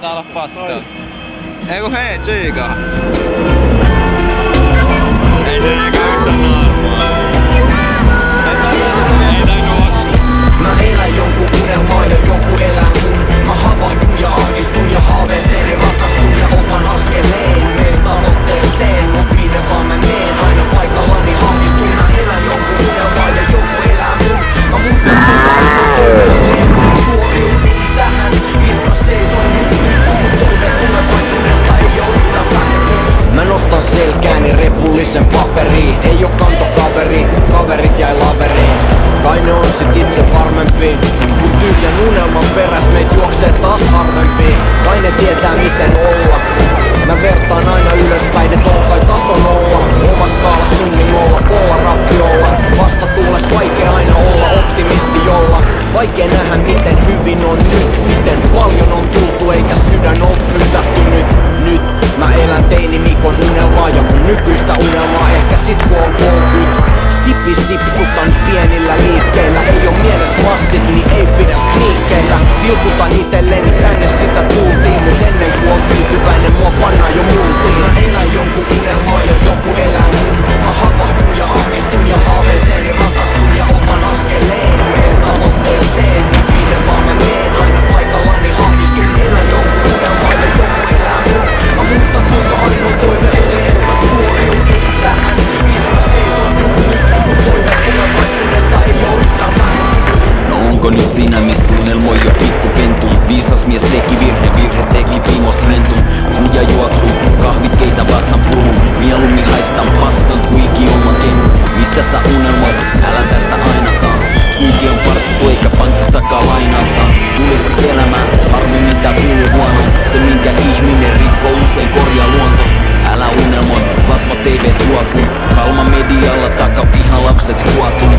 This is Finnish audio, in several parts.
taitaa olla paskaa. Eiku hei, tsiikaa. Ei se eikä yhtään naarmaa. Ei tainnut osua. Mä elän jonkun unelmaa ja joku elää mun. Mä havahdun ja ahdistun ja haaveeseeni rakastun ja otan askeleen. Meen tavoitteeseen, lopinen vaan mä meen aina paikallani ahdistun. Mä elän jonkun unelmaa ja joku elää mun. Mä muistan kuinka ainoa toive oli, että suoriudun tähän. Mistä seison just nyt, kun toive tulevaisuudesta ei oo yhtään vähentynyt. Mä nostan selkääni repullisen paperiin. Ei oo kantokaveri, kun kaverit jäi laveriin. Kai ne on sit itse varmempi, kun tyhjän unelman peräs meitä juoksee taas harvempi. Kai ne tietää miten olla. Mä vertaan aina ylöspäin, et on kai tason olla. Oma skaala sunnimolla, koolla rappiolla. Vastatuules vaikea aina olla optimisti jolla. Vaikea nähdä miten hyvin on nyt. Miten paljon on tultu eikä sydän on pysähtynyt. Nyt mä elän teini Mikon unelmaa ja mun nykyistä unelmaa ehkä sit kun on 30. Sipi sipsutan pienillä liikkeillä. Ei oo mieles massit, niin ei pidä sniikkeillä. Vilkutan itelleni tänne sitä tultiin. Mut ennen kuin on tyytyväinen mua panna jo multiin. Mä elän jonkun unelmaa ja joku elää mun. Mä havahdun ja ahdistun ja haaveeseeni rakastun ja otan askeleen. Meen tavoitteeseen, minne vaan mä meen aina paikallani ahdistun. Elän jonkun unelmaa ja joku elää mun. Mä muistan kuinka ainoa toive oli, että mä suoriudun tähän. Mistä seison just nyt, kun toive tulevaisuudesta ei oo yhtään vähentynyt. No onko nyt siinä miss unelmoi jo pikkupentun? Viisas mies teki virhe teki pimos rentun. Kuja juoksu, kahvikkeita vatsan pulun. Mieluummin haistan paskan kuin oman kehun. Mistä sä unelmoit? Älä tästä ainakaan. Suiki on parsittu eikä pankkistakaan lainassa. Tulisi elämään, harmi mitä kuuluu huono. Se minkä ihminen rikkoo usein korjaa luonto. Älä unelmoi, plasma TVt ruokuu. Kalma medialla takapihan lapset ruotuu.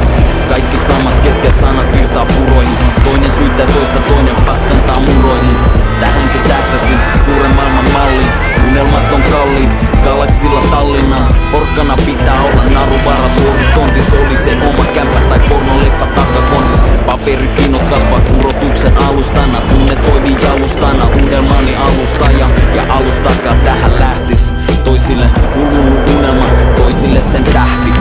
Kaikki samas kesken sanat virtaa puroihin. Toinen syyttää toista, toinen paskantaa muroihin. Tähänkin tähtäsin suuren maailman malliin. Unelmat on kalliit, galaksilla Tallinnaan. Porkkana pitää olla naru varas horisontis. Oli se oma kämpä tai pornoleffa takakontis. Paperipinot kasvaa kurotuksen alustana. Tunne toimii jalustana, unelmani alustaja. Ja alustakaa tähän lähtis. Toisille kulunut unelma, toisille sen tähti.